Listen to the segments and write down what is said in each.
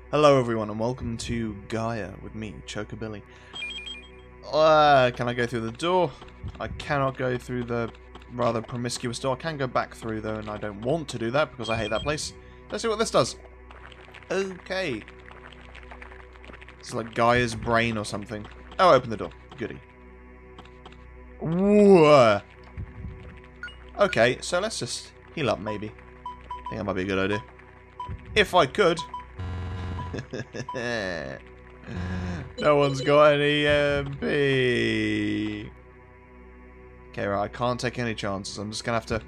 Hello everyone and welcome to Gaia with me, Chocobilly. Can I go through the door? I cannot go through the rather promiscuous door. I can go back through though, and I don't want to do that because I hate that place. Let's see what this does. Okay. It's like Gaia's brain or something. Oh, open the door. Goody. Whoa. Okay, so let's just heal up maybe. I think that might be a good idea. If I could. No one's got any MP. Okay, right, I can't take any chances. I'm just gonna have to...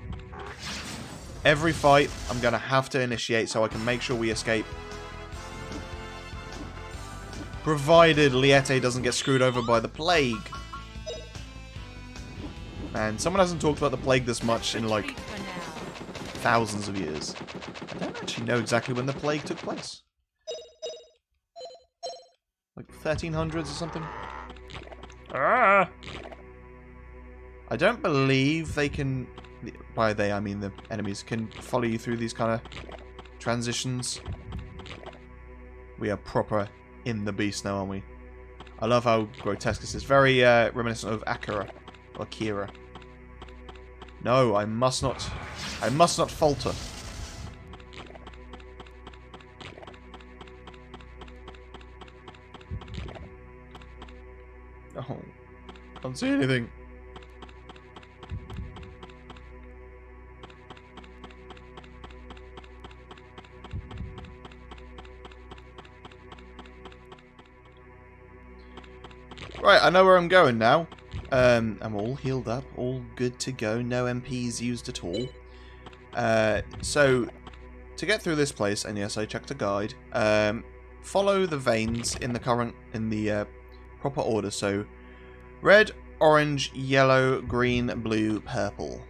Every fight, I'm gonna have to initiate so I can make sure we escape. Provided Liette doesn't get screwed over by the plague. Man, someone hasn't talked about the plague this much in, like, thousands of years. I don't actually know exactly when the plague took place. Like 1300s or something? Ah! I don't believe they can... By they, I mean the enemies can follow you through these kind of transitions. We are proper in the beast now, aren't we? I love how grotesque this is. Very reminiscent of Akira. Or Kira. No, I must not falter. Oh, can't see anything. Right, I know where I'm going now. I'm all healed up, all good to go, no MPs used at all. So, to get through this place, and yes, I checked a guide, follow the veins in the proper order, so red, orange, yellow, green, blue, purple.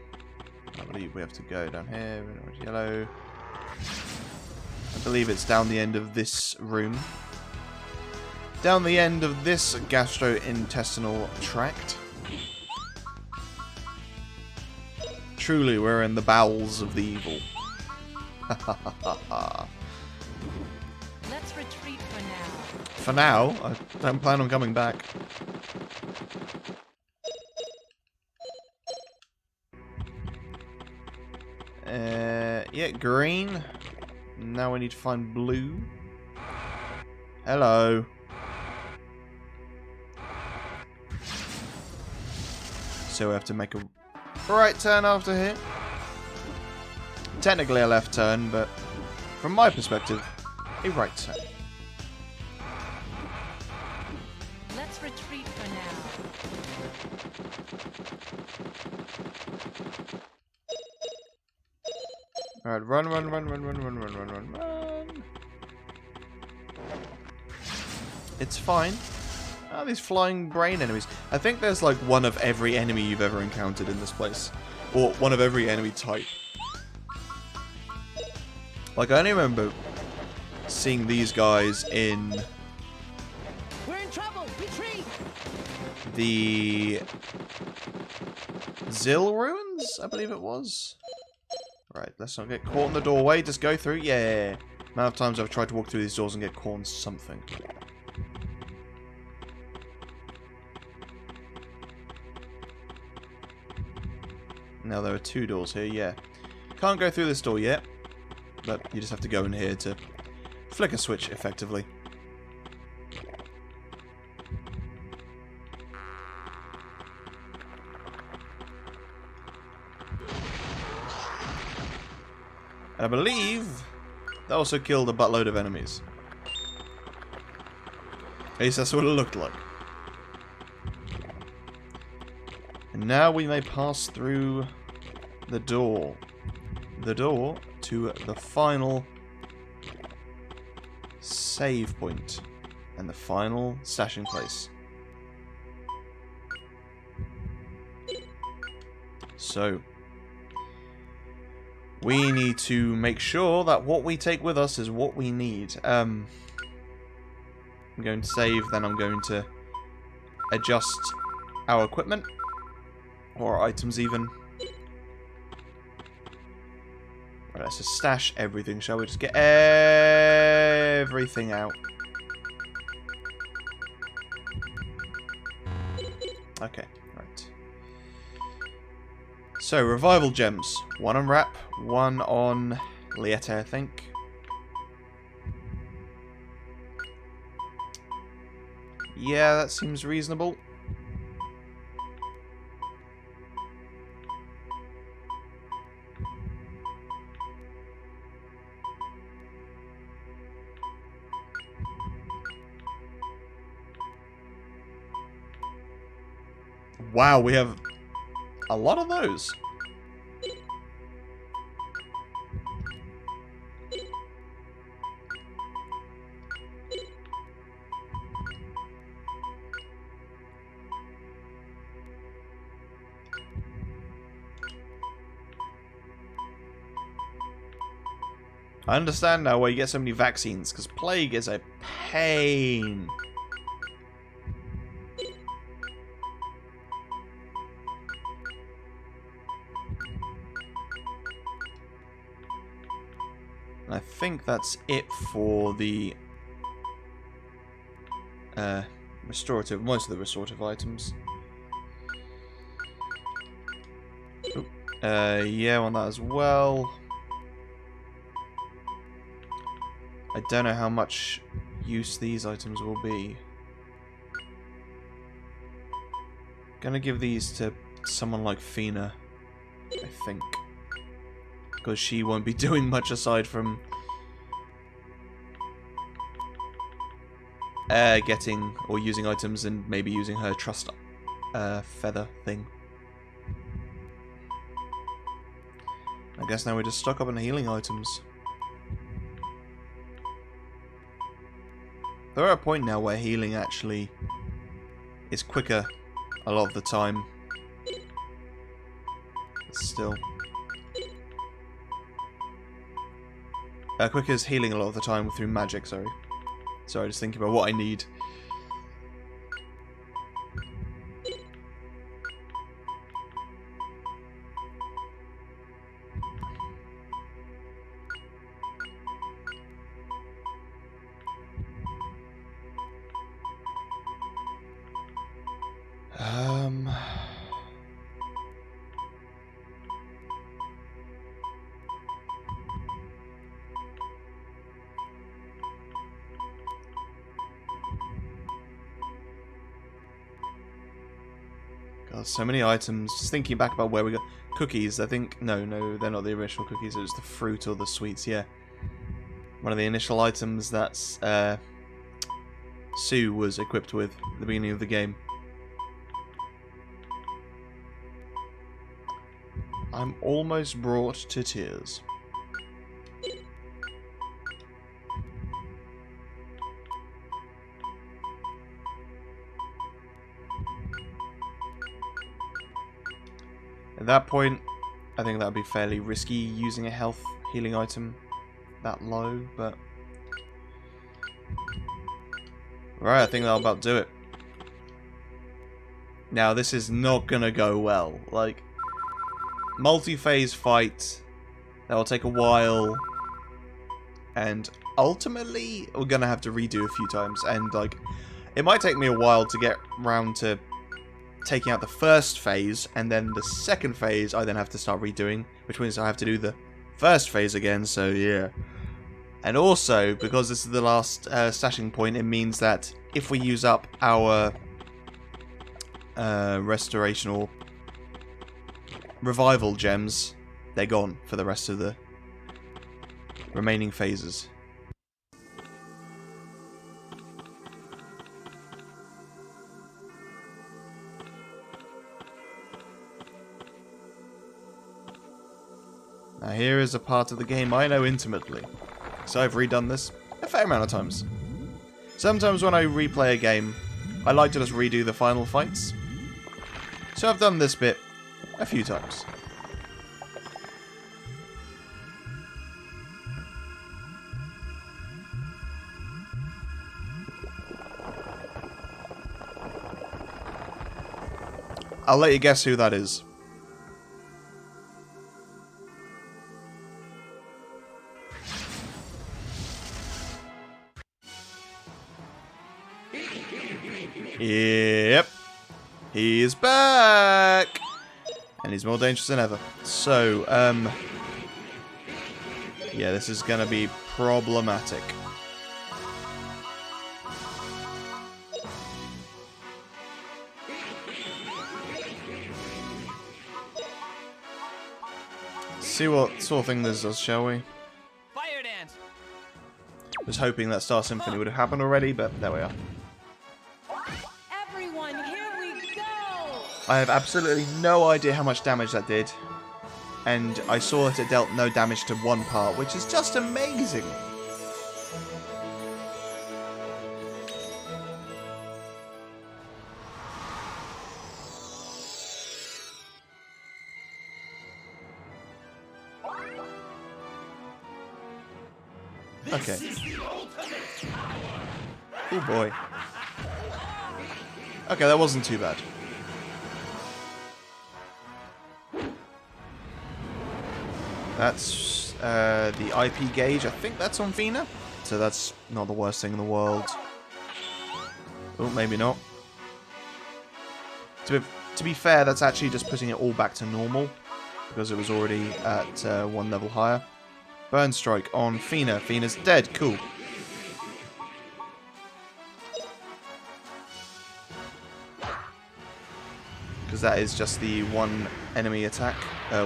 I believe we have to go down here, red, orange, yellow. I believe it's down the end of this room. Down the end of this gastrointestinal tract. Truly, we're in the bowels of the evil. Let's retreat for now. For now, I don't plan on coming back. Yeah, green. Now we need to find blue. Hello. So we have to make a right turn after here. Technically a left turn, but from my perspective, a right turn. Let's retreat for now. Alright, run. It's fine. Oh, these flying brain enemies. I think there's like one of every enemy you've ever encountered in this place. Or one of every enemy type. Like, I only remember seeing these guys in... We're in trouble! Retreat! The... Zil Ruins, I believe it was. Right, let's not get caught in the doorway. Just go through. Yeah. Amount of times I've tried to walk through these doors and get caught in something. Now there are two doors here, yeah. Can't go through this door yet, but you just have to go in here to flick a switch effectively. And I believe that also killed a buttload of enemies. At least that's what it looked like. And now we may pass through the door. The door to the final save point and the final stashing place. So, we need to make sure that what we take with us is what we need. I'm going to save, then I'm going to adjust our equipment. Or items even. Right, let's just stash everything, shall we? Just get everything everything out. Okay, right. So, revival gems. One on Rap, one on Lieta, I think. Yeah, that seems reasonable. Wow, we have a lot of those. I understand now why you get so many vaccines, because plague is a pain. And I think that's it for the restorative, most of the restorative items. Oop. Yeah, on that as well. I don't know how much use these items will be. Gonna give these to someone like Fina, I think. Because she won't be doing much aside from getting or using items and maybe using her trust feather thing. I guess now we just stock up on healing items. They're at a point now where healing actually is quicker a lot of the time. But still. Quicker is healing a lot of the time through magic, sorry. Sorry, just thinking about what I need. God, so many items. Just thinking back about where we got cookies. I think no, they're not the original cookies. It was the fruit or the sweets. Yeah, one of the initial items that Sue was equipped with at the beginning of the game. I'm almost brought to tears. At that point, I think that would be fairly risky using a health healing item that low, but... Right, I think that'll about do it. Now, this is not gonna go well. Like, multi-phase fight, that will take a while, and ultimately, we're gonna have to redo a few times, and, like, it might take me a while to get round to taking out the first phase, and then the second phase I then have to start redoing, which means I have to do the first phase again, so yeah. And also, because this is the last stashing point, it means that if we use up our restoration or revival gems, they're gone for the rest of the remaining phases. Now here is a part of the game I know intimately, so I've redone this a fair amount of times. Sometimes when I replay a game, I like to just redo the final fights, so I've done this bit a few times. I'll let you guess who that is. Yep. He is back! And he's more dangerous than ever. So, yeah, this is gonna be problematic. See what sort of thing this does, shall we? Fire dance. Was hoping that Star Symphony would have happened already, but there we are. Everyone, here we go. I have absolutely no idea how much damage that did. And I saw that it dealt no damage to one part, which is just amazing. Okay. Oh boy. Okay, that wasn't too bad. That's the IP gauge. I think that's on Fina. So that's not the worst thing in the world. Oh, maybe not. To be fair, that's actually just putting it all back to normal. Because it was already at one level higher. Burn Strike on Fina. Fina's dead. Cool. Because that is just the one enemy attack.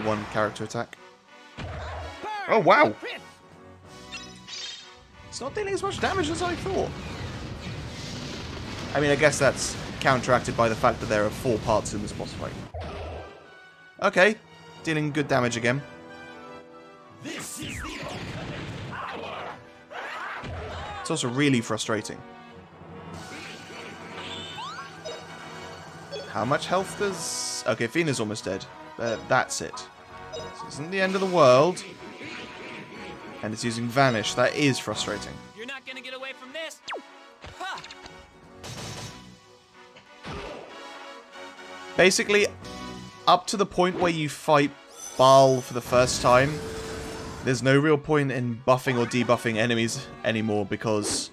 One character attack. Oh, wow. It's not dealing as much damage as I thought. I mean, I guess that's counteracted by the fact that there are 4 parts in this boss fight. Okay. Dealing good damage again. This is the power. It's also really frustrating. How much health does... Okay, Fina's almost dead. That's it. This isn't the end of the world. And it's using Vanish. That is frustrating. You're not gonna get away from this. Ha! Basically, up to the point where you fight Baal for the first time, there's no real point in buffing or debuffing enemies anymore because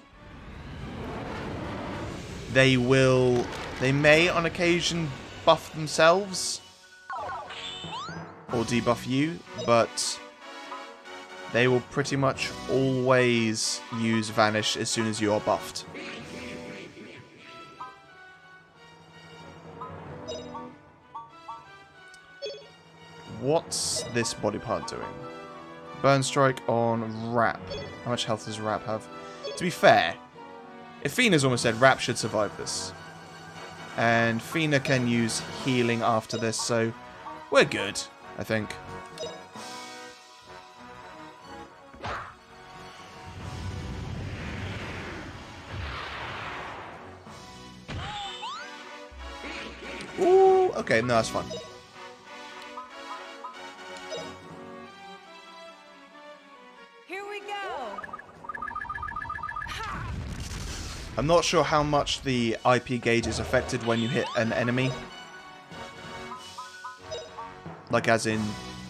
they may on occasion buff themselves or debuff you, but they will pretty much always use Vanish as soon as you are buffed. What's this body part doing? Burn Strike on Rap. How much health does Rap have? To be fair, if Fina's almost dead, Rap should survive this. And Fina can use healing after this, so we're good, I think. Ooh, okay, no, that's fine. Here we go. I'm not sure how much the IP gauge is affected when you hit an enemy. Like as in,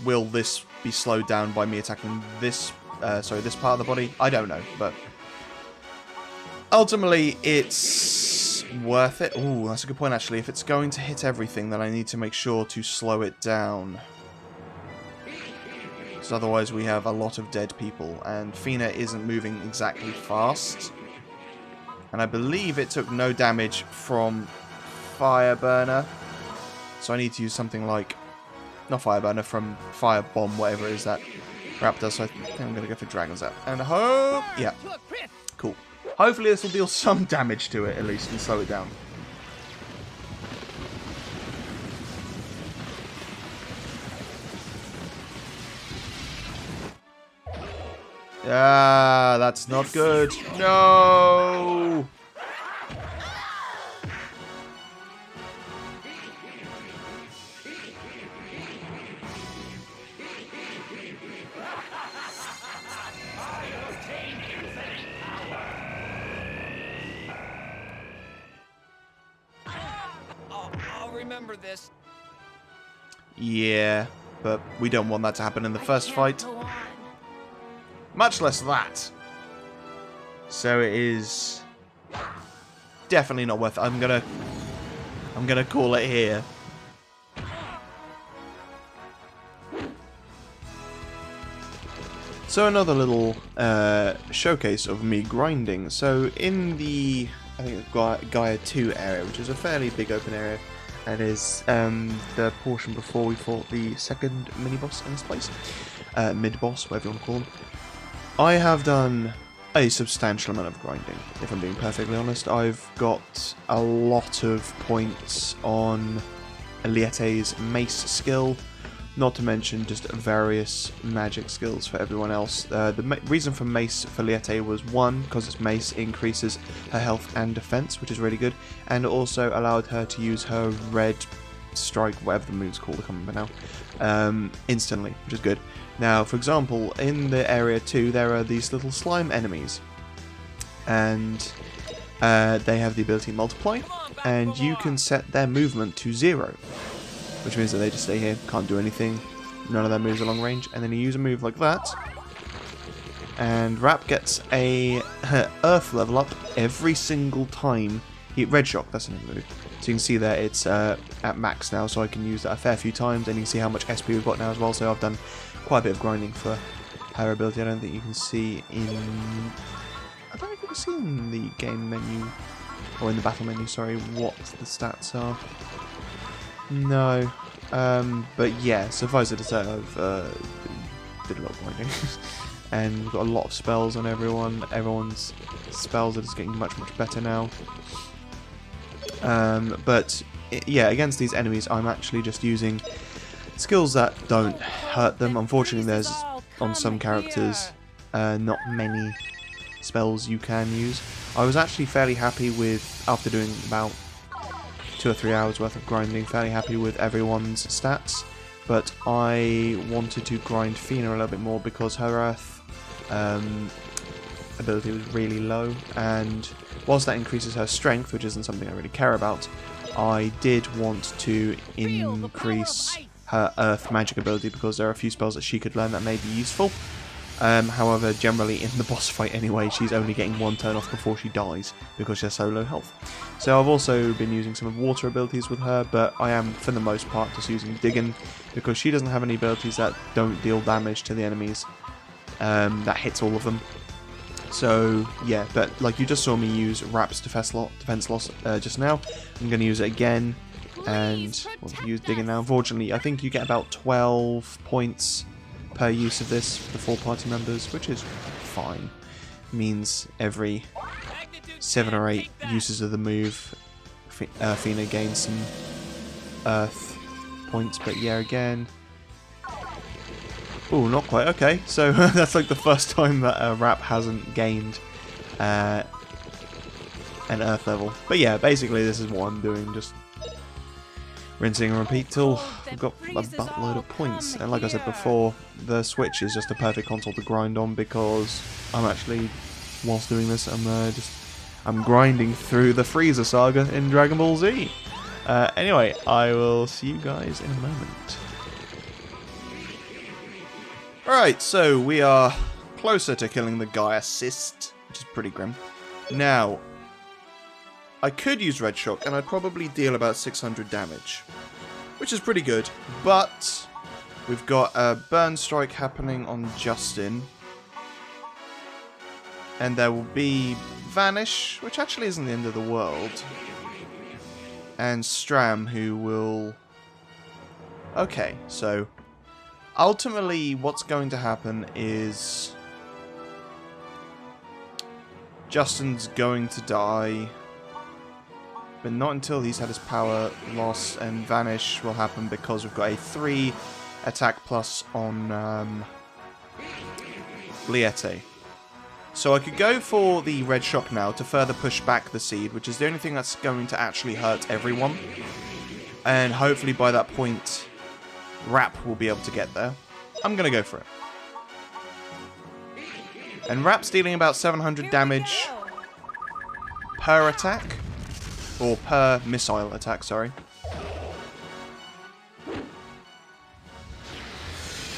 will this be slowed down by me attacking this, this part of the body? I don't know, but ultimately it's worth it. Ooh, that's a good point actually. If it's going to hit everything, then I need to make sure to slow it down. Because otherwise we have a lot of dead people, and Fina isn't moving exactly fast. And I believe it took no damage from Fire Burner. So I need to use something like... Not Fire Burner, from Fire Bomb, whatever it is that Rap does. So I think I'm going to go for Dragon Zap. And hope... Yeah. Cool. Hopefully this will deal some damage to it, at least, and slow it down. Ah, that's not good. No! I'll remember this. Yeah, but we don't want that to happen in the first fight. Go on. Much less that. So it is definitely not worth it. I'm gonna call it here. So another little showcase of me grinding. So in the, I think it's Gaia 2 area, which is a fairly big open area, and is the portion before we fought the second mini-boss in this place. Mid-boss, whatever you want to call them. I have done a substantial amount of grinding, if I'm being perfectly honest. I've got a lot of points on Liete's mace skill, not to mention just various magic skills for everyone else. The reason for mace for Liete was, one, because its mace increases her health and defense, which is really good, and also allowed her to use her red strike, whatever the move's called, I can't remember now, instantly, which is good. Now, for example, in the area 2, there are these little slime enemies, and they have the ability to multiply, and you can set their movement to 0. Which means that they just stay here, can't do anything, none of their moves are long range, and then you use a move like that, and Rap gets a Earth level up every single time he... Red Shock, that's another move. So you can see there it's at max now, so I can use that a fair few times, and you can see how much SP we've got now as well, so I've done quite a bit of grinding for her ability. I don't think you can see in... I don't think you can see in the game menu, or in the battle menu, sorry, what the stats are. No, but yeah, suffice it to say, I've did a lot of grinding, and we've got a lot of spells on everyone. Everyone's spells are just getting much better now. But yeah, against these enemies, I'm actually just using skills that don't hurt them. Unfortunately, there's on some characters not many spells you can use. I was actually fairly happy with, after doing about 2 or 3 hours worth of grinding, fairly happy with everyone's stats, but I wanted to grind Fina a little bit more because her Earth ability was really low, and whilst that increases her strength, which isn't something I really care about, I did want to increase her Earth magic ability because there are a few spells that she could learn that may be useful. However, generally in the boss fight anyway, she's only getting 1 turn off before she dies because she's so low health. So I've also been using some of water abilities with her, but I am for the most part just using Diggin because she doesn't have any abilities that don't deal damage to the enemies. That hits all of them. So yeah, but like you just saw me use Rap's defense loss just now. I'm going to use it again, and we'll use Diggin now. Unfortunately, I think you get about 12 points per use of this for the 4 party members, which is fine. Means every 7 or 8 uses of the move, Fina gains some Earth points, but yeah, again... Oh, not quite, okay, so that's like the first time that Rap hasn't gained an Earth level. But yeah, basically this is what I'm doing, just rinsing and repeat till we've got a buttload of points. And like I said before, the Switch is just a perfect console to grind on because I'm actually, whilst doing this, I'm grinding through the Frieza saga in Dragon Ball Z. Anyway, I will see you guys in a moment. Alright, so we are closer to killing the Gaia cyst, which is pretty grim. Now, I could use Red Shock, and I'd probably deal about 600 damage, which is pretty good, but we've got a Burn Strike happening on Justin, and there will be Vanish, which actually isn't the end of the world, and Stram, who will... Okay, so ultimately what's going to happen is Justin's going to die, but not until he's had his power loss, and Vanish will happen because we've got a 3 attack plus on Liete. So I could go for the Red Shock now to further push back the Seed, which is the only thing that's going to actually hurt everyone. And hopefully by that point, Rap will be able to get there. I'm going to go for it. And Rap's dealing about 700 damage per attack. Or per missile attack, sorry.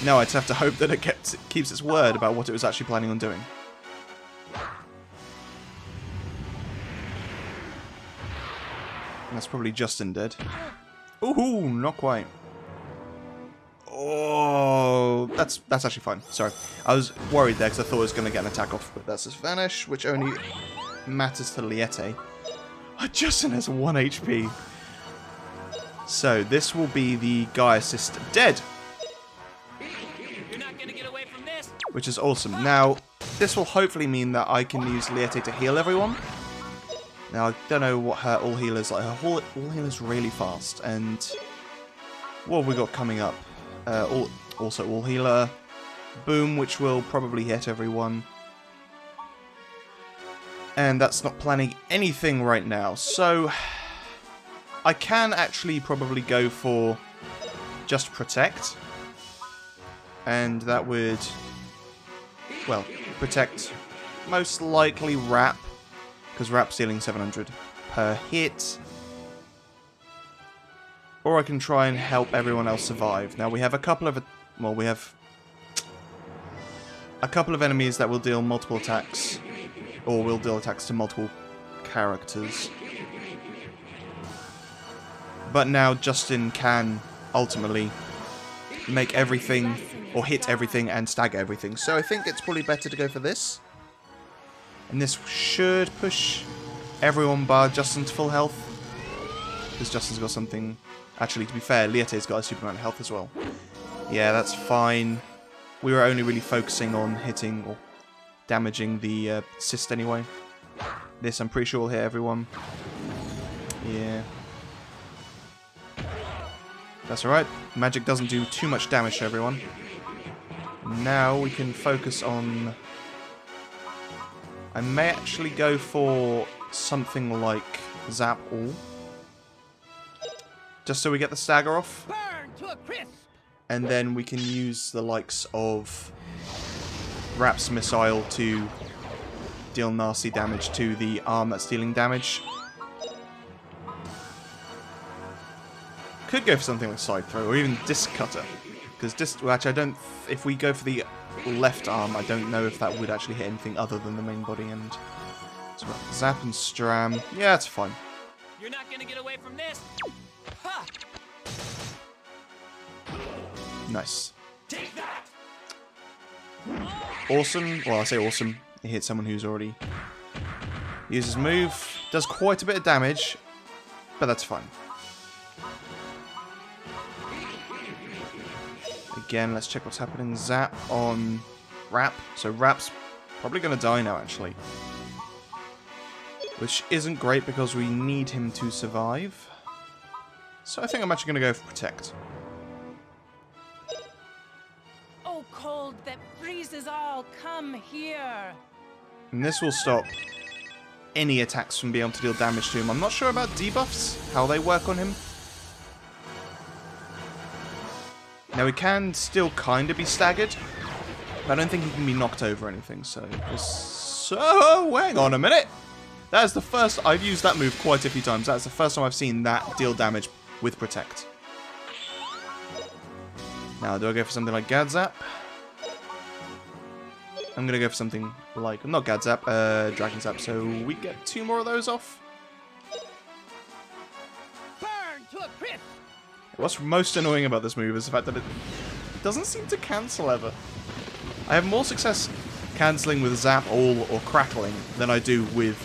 Now I'd have to hope that it keeps its word about what it was actually planning on doing. That's probably Justin dead. Ooh, not quite. Oh, that's actually fine. Sorry. I was worried there because I thought I was going to get an attack off, but that's his vanish, which only matters to Liete. Oh, Justin has 1 HP. So, this will be the Gaia sister. Dead! You're not gonna get away from this. Which is awesome. Now, this will hopefully mean that I can use Liete to heal everyone. Now, I don't know what her all healer's like. Her all healer's really fast. And what have we got coming up? Also all healer. Boom, which will probably hit everyone. And that's not planning anything right now. So, I can actually probably go for just protect. And that would, well, protect most likely Rap. Because Rap's dealing 700 per hit. Or I can try and help everyone else survive. Now we have a couple of, well, we have a couple of enemies that will deal multiple attacks. Or will deal attacks to multiple characters. But now Justin can ultimately make everything, or hit everything and stagger everything. So I think it's probably better to go for this. And this should push everyone bar Justin to full health. Because Justin's got something... Actually, to be fair, Liete's got a super amount of health as well. Yeah, that's fine. We were only really focusing on hitting or damaging the cyst anyway. This, I'm pretty sure, will hit everyone. Yeah. That's alright. Magic doesn't do too much damage to everyone. Now we can focus on... I may actually go for something like Zap All. Just so we get the stagger off. Burn to a crisp. And then we can use the likes of Rap's Missile to deal nasty damage to the arm that's dealing damage. Could go for something like Side Throw or even Disc Cutter. Because well, actually, I don't... If we go for the left arm, I don't know if that would actually hit anything other than the main body end. So Zap and Stram. Yeah, that's fine. You're not gonna get away from this. Ha! Nice. Take that. Awesome. Well, I say awesome. It hits someone who's already used his move. Does quite a bit of damage, but that's fine. Again, let's check what's happening. Zap on Rap. So Rap's probably going to die now, actually. Which isn't great because we need him to survive. So I think I'm actually going to go for Protect. Oh, cold that freezes all, come here. And this will stop any attacks from being able to deal damage to him. I'm not sure about debuffs, how they work on him. Now, he can still kind of be staggered, but I don't think he can be knocked over or anything, so... hang on a minute! That is the first... I've used that move quite a few times. That's the first time I've seen that deal damage with Protect. Now, do I go for something like Gadzap? I'm going to go for something like... Not Gadzap, Dragon Zap, so we get 2 more of those off. Burn to a crisp. What's most annoying about this move is the fact that it doesn't seem to cancel ever. I have more success cancelling with Zap All or Crackling than I do with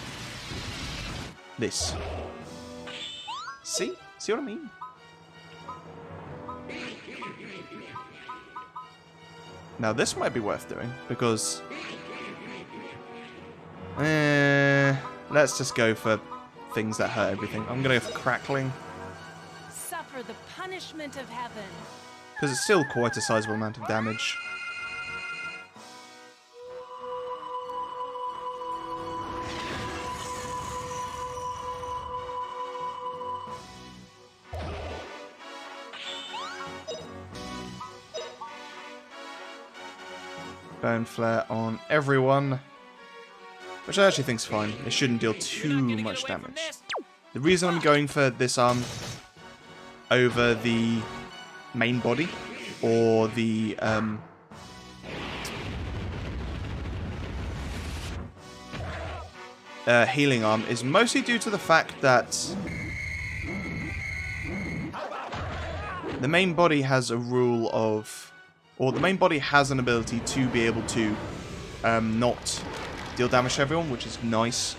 this. See? See what I mean? Now this might be worth doing, because... let's just go for things that hurt everything. I'm going to go for Crackling. Suffer the punishment of heaven. Because it's still quite a sizable amount of damage. Bone Flare on everyone. Which I actually think's fine. It shouldn't deal too much damage. The reason I'm going for this arm over the main body or the healing arm is mostly due to the fact that the main body has a rule of... Or the main body has an ability to be able to not deal damage to everyone, which is nice.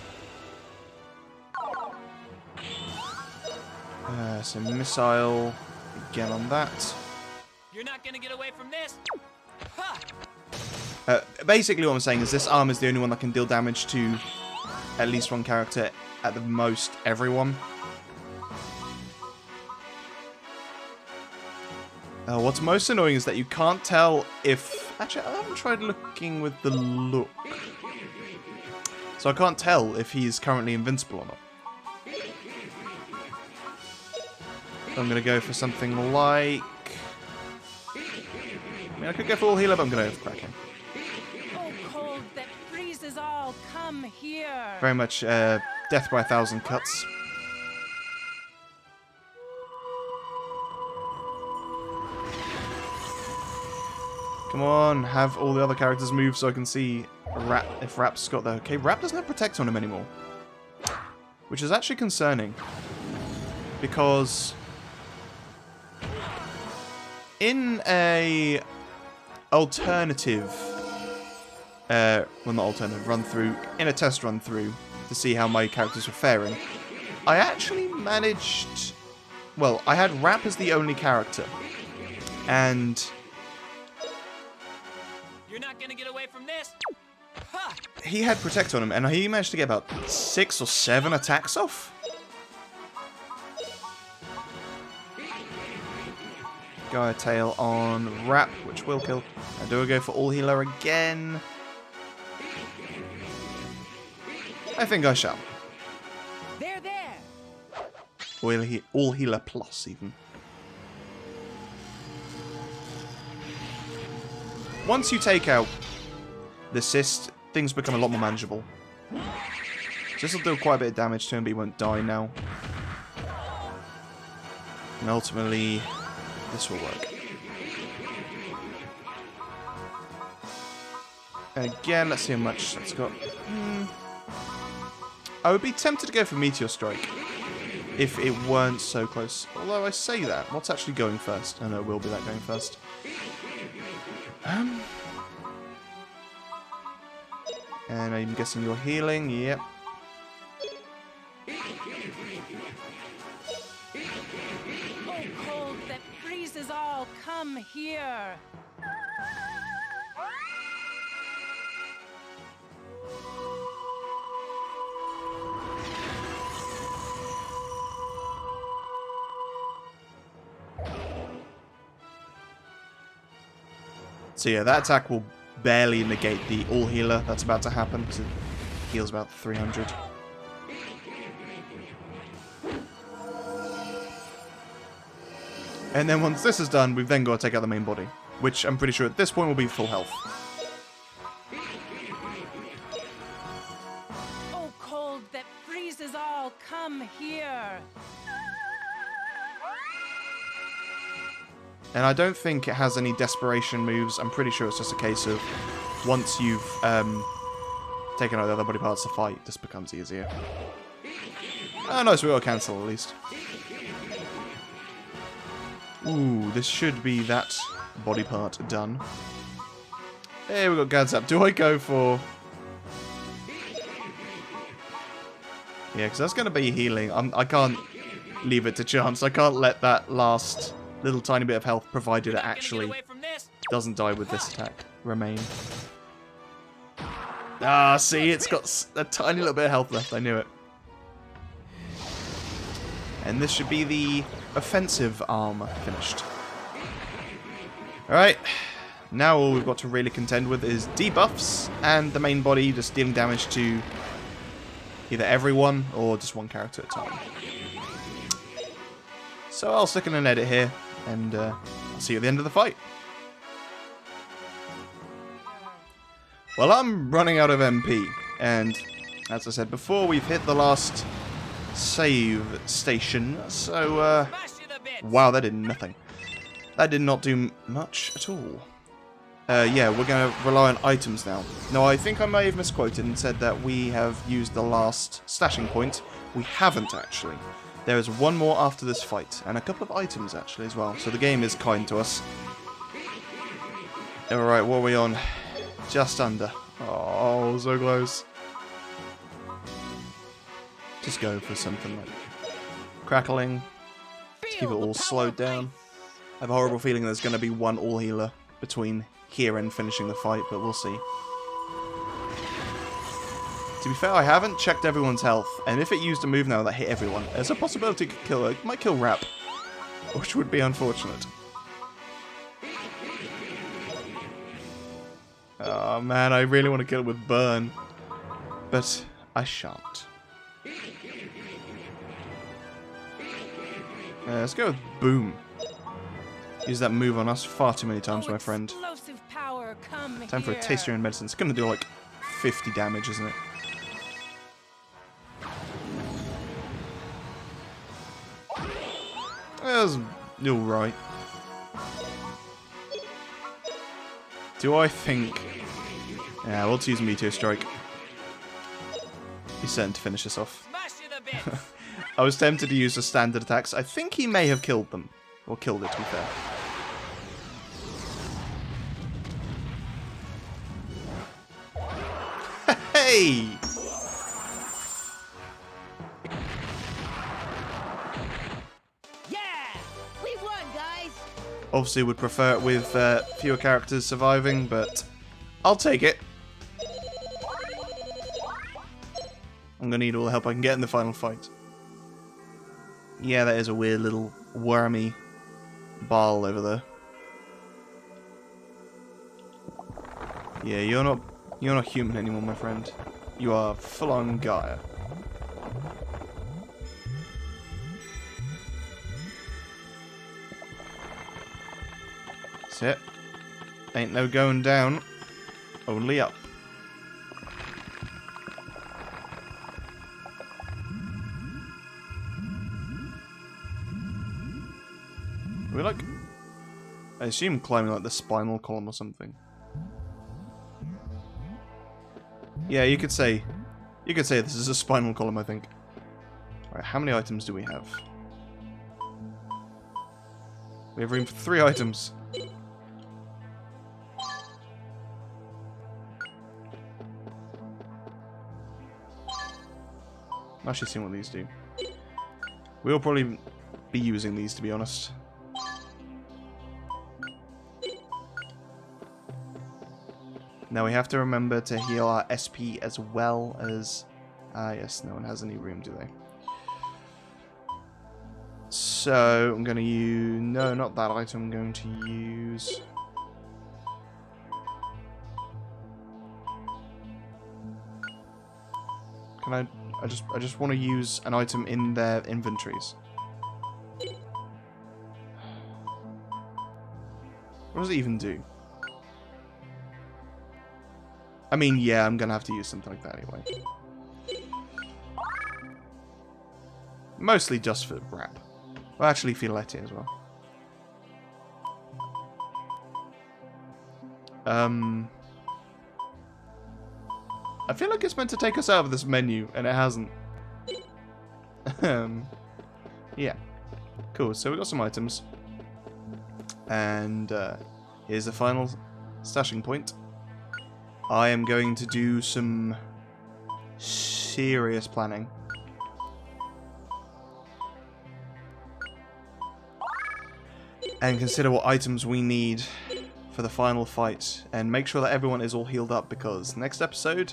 So missile again on that. You're not gonna get away from this. Ha! Basically what I'm saying is this arm is the only one that can deal damage to at least one character, at the most everyone. What's most annoying is that you can't tell if... Actually, I haven't tried looking with the look. So I can't tell if he's currently invincible or not. I'm going to go for something like... I mean, I could go for all healer, but I'm going to go for Kraken. Oh, cold that freezes all, come here. Very much death by 1,000 cuts. Come on, have all the other characters move so I can see if Rap's got the... Okay, Rap doesn't have Protect on him anymore. Which is actually concerning. Because... in a... alternative... well, not alternative, run-through. In a test run-through to see how my characters were faring. I actually managed... Well, I had Rap as the only character. And... You're not gonna get away from this. Ha! he had Protect on him, and he managed to get about 6 or 7 attacks off. Gaia Tail on Rap, which will kill. And do I go for all healer again? I think I shall. There, there. All healer plus, even. Once you take out the cyst, things become a lot more manageable. So this will do quite a bit of damage to him, but he won't die now. And ultimately, this will work. And again, let's see how much that's got. I would be tempted to go for Meteor Strike if it weren't so close. Although I say that, what's actually going first? Oh no, it will be that going first. And I'm guessing you're healing, yep. Oh, cold that freezes all, come here. So yeah, that attack will barely negate the all healer that's about to happen, because it heals about 300. And then once this is done, we've then got to take out the main body, which I'm pretty sure at this point will be full health. Oh, cold that freezes all, come here. And I don't think it has any desperation moves. I'm pretty sure it's just a case of once you've taken out the other body parts, the fight just becomes easier. Oh, nice, we got to cancel at least. Ooh, this should be that body part done. Hey, we got guards up. Do I go for... Yeah, because that's going to be healing. I can't leave it to chance. I can't let that last little tiny bit of health, provided it actually doesn't die with this attack, remain. Ah, see, it's got a tiny little bit of health left. I knew it. And this should be the offensive arm finished. Alright, now all we've got to really contend with is debuffs and the main body just dealing damage to either everyone or just one character at a time. So I'll stick in an edit here, and I'll see you at the end of the fight. Well, I'm running out of MP, and as I said before, we've hit the last save station, so, wow, that did nothing. That did not do much at all. Yeah, we're going to rely on items now. Now, I think I may have misquoted and said that we have used the last stashing point. We haven't, actually. There is one more after this fight, and a couple of items actually as well. So the game is kind to us. Alright, what are we on? Just under. Oh, so close. Just go for something like crackling. To keep it all slowed down. I have a horrible feeling there's going to be one all healer between here and finishing the fight, but we'll see. To be fair, I haven't checked everyone's health, and if it used a move now that hit everyone, there's a possibility it could kill her. It might kill Rap, which would be unfortunate. Oh man, I really want to kill it with Burn, but I shan't. Let's go with Boom. Use that move on us far too many times, my friend. Power, come Time for a taste of your own medicine. It's going to do like 50 damage, isn't it? That's alright. Do I think... Yeah, we'll use Meteor Strike. He's certain to finish us off. I was tempted to use the standard attacks. I think he may have killed them. Or killed it, to be fair. Hey! We won, guys. Obviously would prefer it with fewer characters surviving, but I'll take it. I'm going to need all the help I can get in the final fight. Yeah, that is a weird little wormy Baal over there. Yeah, you're not human anymore, my friend. You are full-on Gaia. That's it. Ain't no going down. Only up. Are we like... I assume climbing like the spinal column or something. Yeah, you could say this is a spinal column, I think. Right, how many items do we have? We have room for 3 items. I'm actually seeing what these do. We'll probably be using these, to be honest. Now we have to remember to heal our SP as well as... yes, no one has any room, do they? So, I'm going to use... No, not that item. I'm going to use... Can I... I just want to use an item in their inventories. What does it even do? I mean, yeah, I'm gonna have to use something like that anyway. Mostly just for Rap. Well, actually, Fialetti as well. I feel like it's meant to take us out of this menu, and it hasn't. Yeah. Cool, so we got some items. And here's the final stashing point. I am going to do some serious planning. And consider what items we need for the final fight. And make sure that everyone is all healed up, because next episode,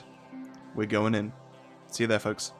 we're going in. See you there, folks.